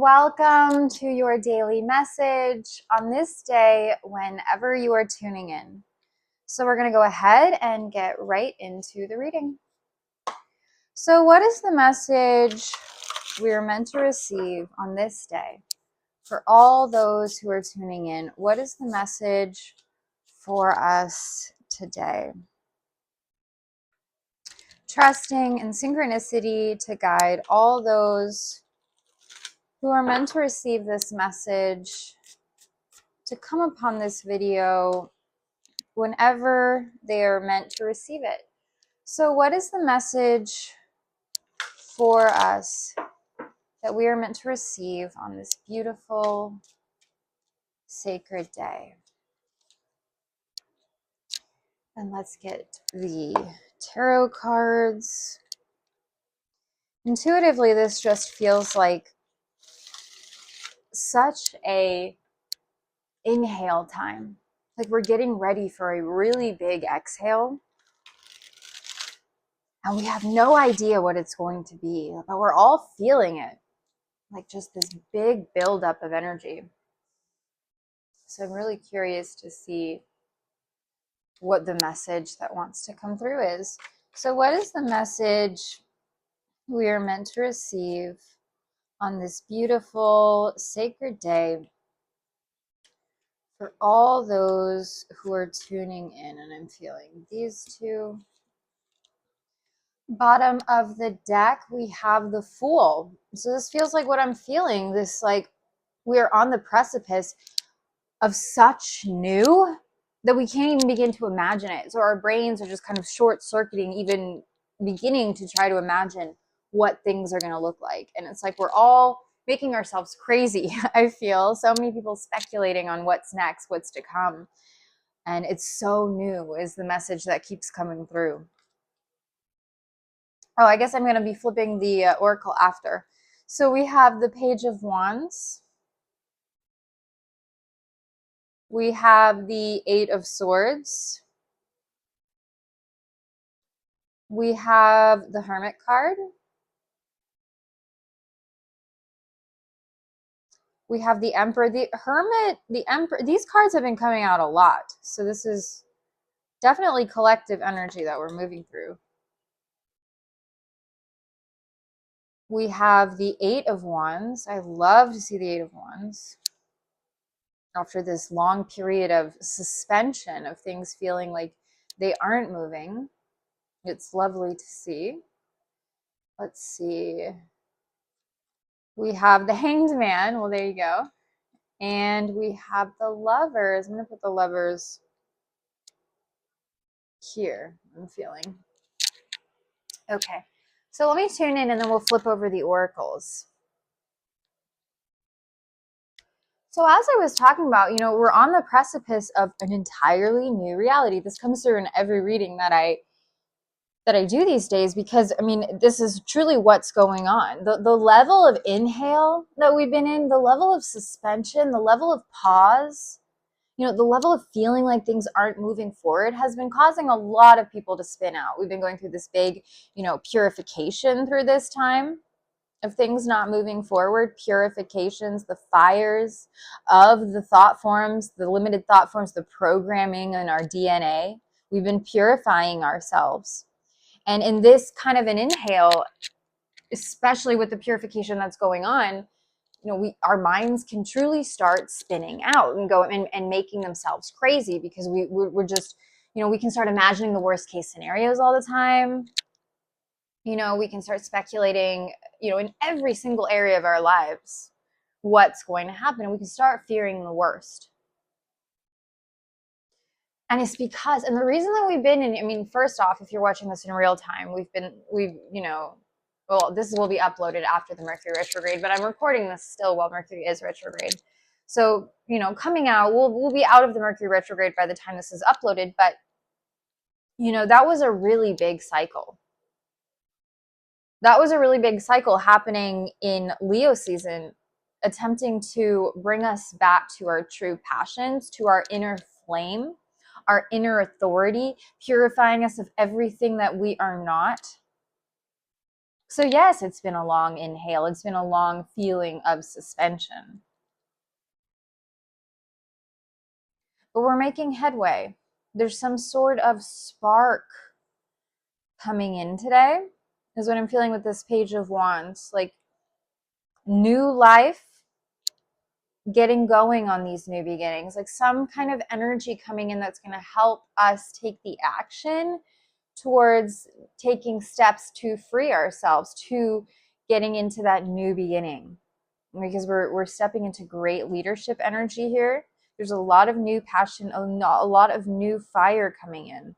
Welcome to your daily message on this day, whenever you are tuning in. So we're going to go ahead and get right into the reading. So what is the message we are meant to receive on this day? For all those who are tuning in, what is the message for us today? Trusting in synchronicity to guide all those who are meant to receive this message to come upon this video whenever they are meant to receive it. So what is the message for us that we are meant to receive on this beautiful, sacred day? And let's get the tarot cards. Intuitively, this just feels like such a inhale time. Like we're getting ready for a really big exhale. And we have no idea what it's going to be, but we're all feeling it. Like just this big buildup of energy. So I'm really curious to see what the message that wants to come through is. So what is the message we are meant to receive on this beautiful, sacred day for all those who are tuning in? And I'm feeling these two. Bottom of the deck, we have the Fool. So this feels like what I'm feeling. This like we're on the precipice of such new that we can't even begin to imagine it. So our brains are just kind of short-circuiting, even beginning to try to imagine what things are going to look like. And it's like we're all making ourselves crazy, I feel. So many people speculating on what's next, what's to come. And it's so new is the message that keeps coming through. Oh, I guess I'm going to be flipping the oracle after. So we have the Page of Wands. We have the Eight of Swords. We have the Hermit card. We have the Emperor, the Hermit, the Emperor. These cards have been coming out a lot. So this is definitely collective energy that we're moving through. We have the Eight of Wands. I love to see the Eight of Wands. After this long period of suspension of things feeling like they aren't moving. It's lovely to see. Let's see. We have the Hanged Man. Well, there you go. And we have the Lovers. I'm going to put the Lovers here, I'm feeling. Okay. So let me tune in and then we'll flip over the oracles. So as I was talking about, we're on the precipice of an entirely new reality. This comes through in every reading that I do these days, because I mean, this is truly what's going on. The level of inhale that we've been in, the level of suspension, the level of pause, the level of feeling like things aren't moving forward has been causing a lot of people to spin out. We've been going through this big, purification through this time of things not moving forward, purifications, the fires of the thought forms, the limited thought forms, the programming in our DNA. We've been purifying ourselves. And in this kind of an inhale, especially with the purification that's going on, our minds can truly start spinning out and go and making themselves crazy, because we're just, we can start imagining the worst case scenarios all the time. We can start speculating, in every single area of our lives, what's going to happen. And we can start fearing the worst. And it's because, and the reason that we've been in, first off, if you're watching this in real time, well, this will be uploaded after the Mercury retrograde, but I'm recording this still while Mercury is retrograde. So, coming out, we'll be out of the Mercury retrograde by the time this is uploaded, but, that was a really big cycle. That was a really big cycle happening in Leo season, attempting to bring us back to our true passions, to our inner flame, our inner authority, purifying us of everything that we are not. So yes, it's been a long inhale. It's been a long feeling of suspension. But we're making headway. There's some sort of spark coming in today, is what I'm feeling with this Page of Wands. Like new life getting going on these new beginnings, like some kind of energy coming in that's going to help us take the action towards taking steps to free ourselves, to getting into that new beginning. Because we're stepping into great leadership energy here. There's a lot of new passion, a lot of new fire coming in.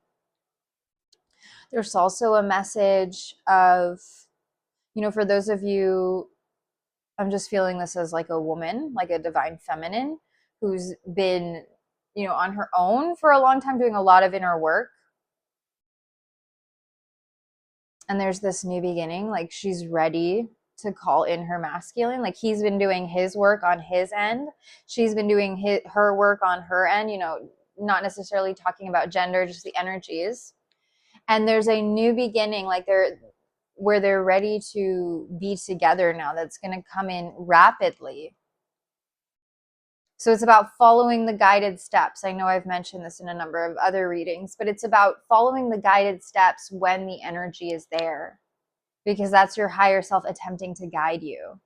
There's also a message of, for those of you, I'm just feeling this as like a woman, like a divine feminine who's been, on her own for a long time doing a lot of inner work. And there's this new beginning, like she's ready to call in her masculine. Like he's been doing his work on his end. She's been doing her work on her end, not necessarily talking about gender, just the energies. And there's a new beginning, like where they're ready to be together now, that's going to come in rapidly. So it's about following the guided steps. I know I've mentioned this in a number of other readings, but it's about following the guided steps when the energy is there, because that's your higher self attempting to guide you.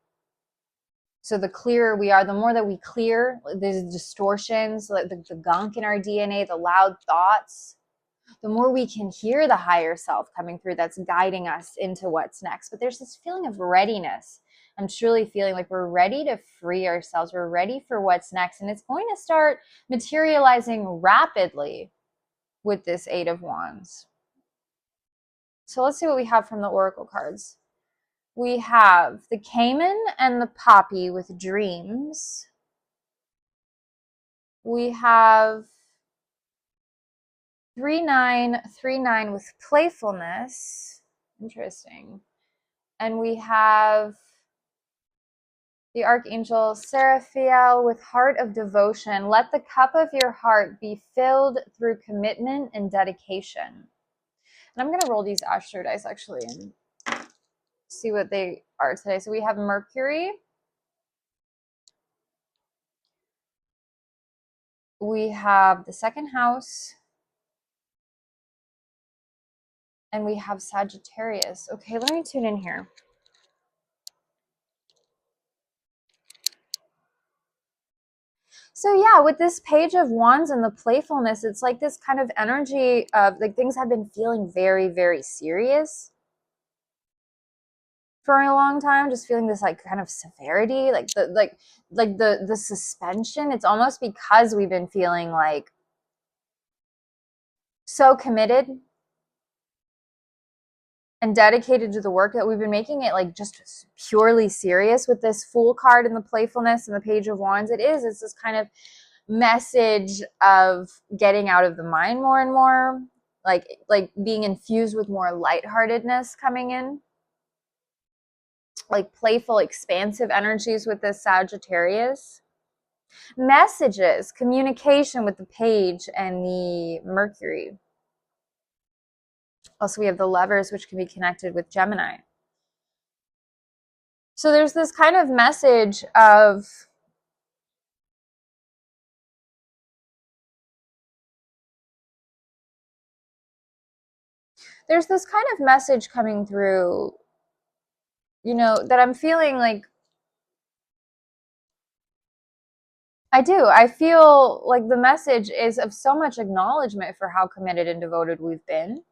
So the clearer we are, the more that we clear these distortions, like the gunk in our DNA, the loud thoughts, the more we can hear the higher self coming through that's guiding us into what's next. But there's this feeling of readiness. I'm truly feeling like we're ready to free ourselves. We're ready for what's next. And it's going to start materializing rapidly with this Eight of Wands. So let's see what we have from the Oracle cards. We have the Cayman and the Poppy with dreams. We have 3939 with playfulness. Interesting. And we have the Archangel Seraphiel with heart of devotion. Let the cup of your heart be filled through commitment and dedication. And I'm going to roll these astro dice actually and see what they are today. So we have Mercury. We have the second house. And we have Sagittarius. Okay, let me tune in here. So yeah, with this Page of Wands and the playfulness, it's like this kind of energy of like things have been feeling very, very serious for a long time. Just feeling this like kind of severity, like the suspension. It's almost because we've been feeling like so committed and dedicated to the work that we've been making it like just purely serious with this Fool card and the playfulness and the Page of Wands. It's this kind of message of getting out of the mind more and more, like being infused with more lightheartedness coming in, like playful, expansive energies with this Sagittarius. Messages, communication with the Page and the Mercury. Also, we have the Lovers, which can be connected with Gemini. So there's this kind of message of coming through, that I'm feeling like I feel like the message is of so much acknowledgement for how committed and devoted we've been.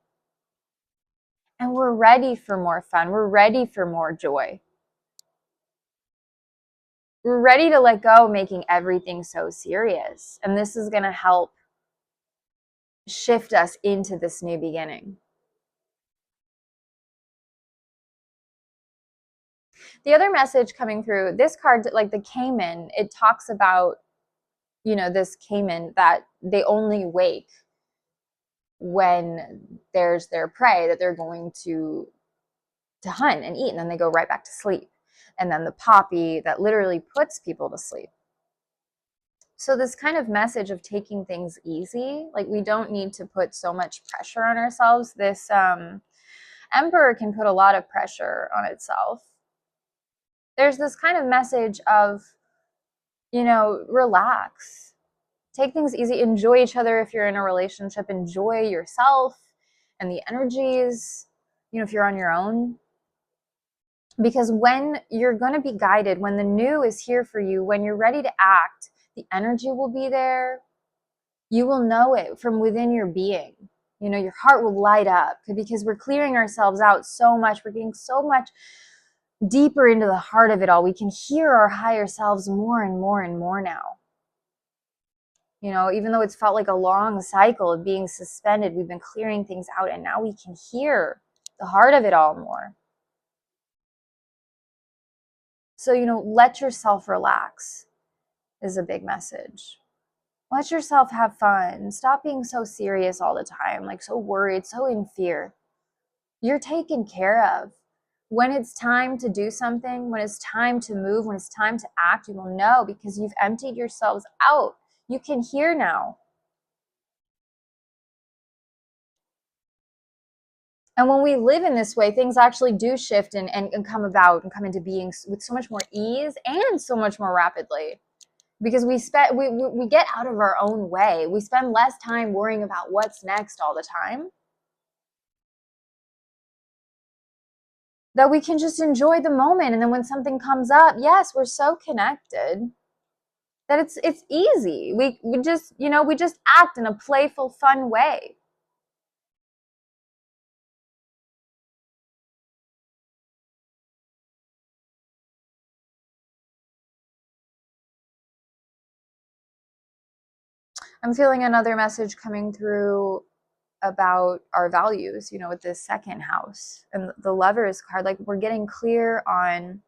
And we're ready for more fun. We're ready for more joy. We're ready to let go making everything so serious. And this is going to help shift us into this new beginning. The other message coming through, this card, like the Cayman, it talks about, this Cayman that they only wake when there's their prey that they're going to hunt and eat, and then they go right back to sleep. And then the Poppy that literally puts people to sleep. So this kind of message of taking things easy, like we don't need to put so much pressure on ourselves. This Emperor can put a lot of pressure on itself. There's this kind of message of, relax, take things easy, enjoy each other. If you're in a relationship, enjoy yourself and the energies, if you're on your own. Because when you're going to be guided, when the new is here for you, when you're ready to act, the energy will be there. You will know it from within your being. Your heart will light up because we're clearing ourselves out so much. We're getting so much deeper into the heart of it all. We can hear our higher selves more and more and more now. Even though it's felt like a long cycle of being suspended, we've been clearing things out, and now we can hear the heart of it all more. So, let yourself relax is a big message. Let yourself have fun. Stop being so serious all the time, like so worried, so in fear. You're taken care of. When it's time to do something, when it's time to move, when it's time to act, you will know because you've emptied yourselves out. You can hear now. And when we live in this way, things actually do shift and come about and come into being with so much more ease and so much more rapidly. Because we get out of our own way. We spend less time worrying about what's next all the time. That we can just enjoy the moment. And then when something comes up, yes, we're so connected that it's easy. We just act in a playful, fun way. I'm feeling another message coming through about our values, with this second house and the Lovers card. Like, we're getting clear on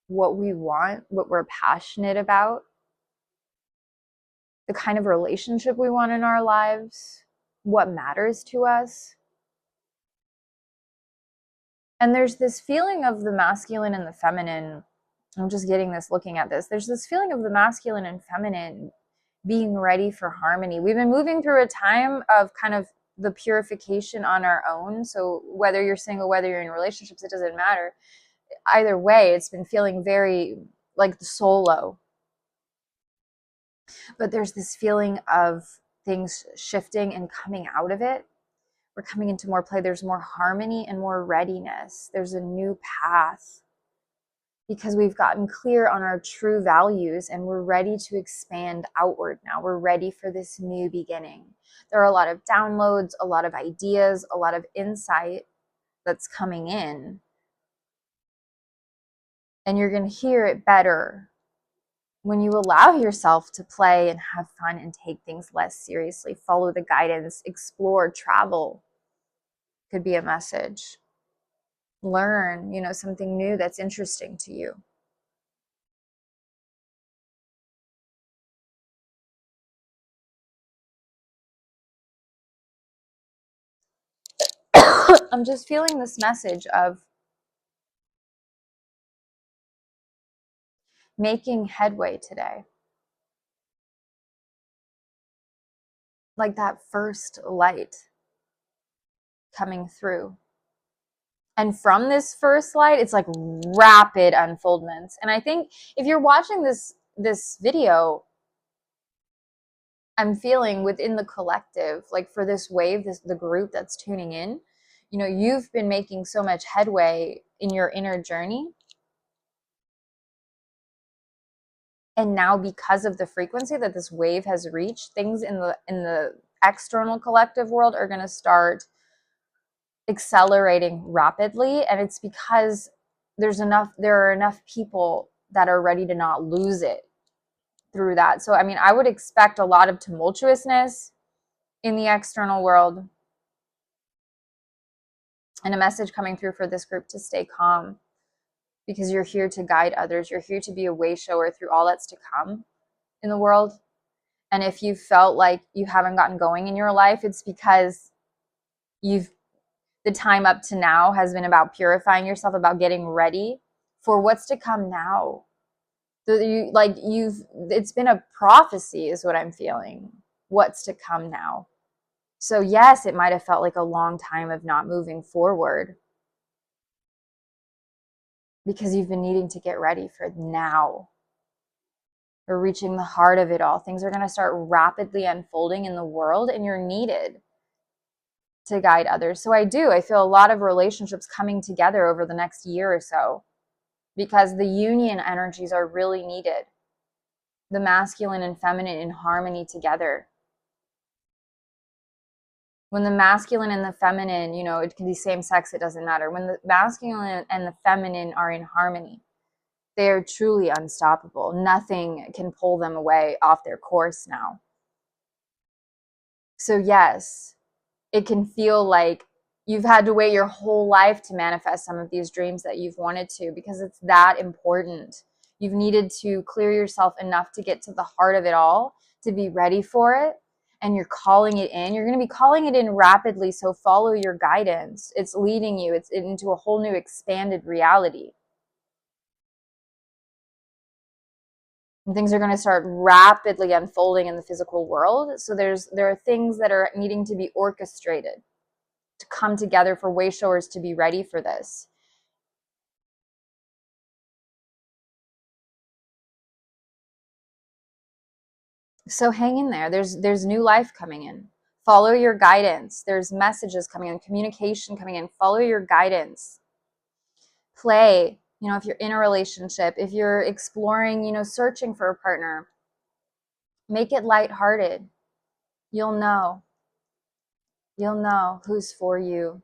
what we want, what we're passionate about, the kind of relationship we want in our lives, what matters to us. And there's this feeling of the masculine and the feminine. I'm just getting this looking at this. There's this feeling of the masculine and feminine being ready for harmony. We've been moving through a time of kind of the purification on our own. So whether you're single, whether you're in relationships, it doesn't matter. Either way, it's been feeling very like the solo. But there's this feeling of things shifting and coming out of it. We're coming into more play. There's more harmony and more readiness. There's a new path because we've gotten clear on our true values and we're ready to expand outward now. We're ready for this new beginning. There are a lot of downloads, a lot of ideas, a lot of insight that's coming in. And you're going to hear it better when you allow yourself to play and have fun and take things less seriously. Follow the guidance, explore, travel. Could be a message. Learn, something new that's interesting to you. I'm just feeling this message of making headway today. Like that first light coming through. And from this first light, it's like rapid unfoldments. And I think if you're watching this video, I'm feeling within the collective, like for this wave, the group that's tuning in, you've been making so much headway in your inner journey. And now because of the frequency that this wave has reached, things in the external collective world are going to start accelerating rapidly. And it's because there are enough people that are ready to not lose it through that. So, I would expect a lot of tumultuousness in the external world and a message coming through for this group to stay calm because you're here to guide others. You're here to be a wayshower through all that's to come in the world. And if you felt like you haven't gotten going in your life, it's because the time up to now has been about purifying yourself, about getting ready for what's to come now. It's been a prophecy is what I'm feeling. What's to come now. So yes, it might have felt like a long time of not moving forward because you've been needing to get ready for now. We're reaching the heart of it all. Things are going to start rapidly unfolding in the world, and you're needed to guide others. So I feel a lot of relationships coming together over the next year or so because the union energies are really needed. The masculine and feminine in harmony together. When the masculine and the feminine, it can be same sex, it doesn't matter. When the masculine and the feminine are in harmony, they are truly unstoppable. Nothing can pull them away off their course now. So yes, it can feel like you've had to wait your whole life to manifest some of these dreams that you've wanted to, because it's that important. You've needed to clear yourself enough to get to the heart of it all, to be ready for it. And you're calling it in. You're going to be calling it in rapidly. So follow your guidance. It's leading you. It's into a whole new expanded reality. And things are going to start rapidly unfolding in the physical world. So there are things that are needing to be orchestrated to come together for wayshowers to be ready for this. So hang in there. There's new life coming in. Follow your guidance. There's messages coming in, communication coming in. Follow your guidance. Play. If you're in a relationship, if you're exploring, searching for a partner, make it lighthearted. You'll know. You'll know who's for you.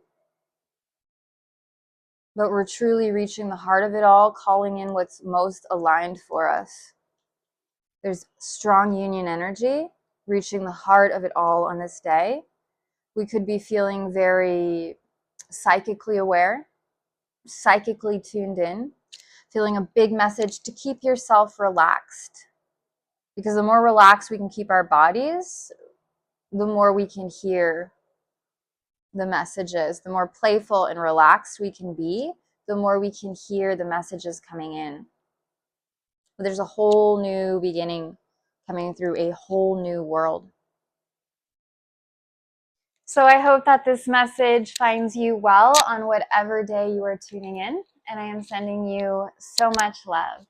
But we're truly reaching the heart of it all, calling in what's most aligned for us. There's strong union energy reaching the heart of it all on this day. We could be feeling very psychically aware, psychically tuned in, feeling a big message to keep yourself relaxed. Because the more relaxed we can keep our bodies, the more we can hear the messages. The more playful and relaxed we can be, the more we can hear the messages coming in. But there's a whole new beginning coming through, a whole new world. So I hope that this message finds you well on whatever day you are tuning in, and I am sending you so much love.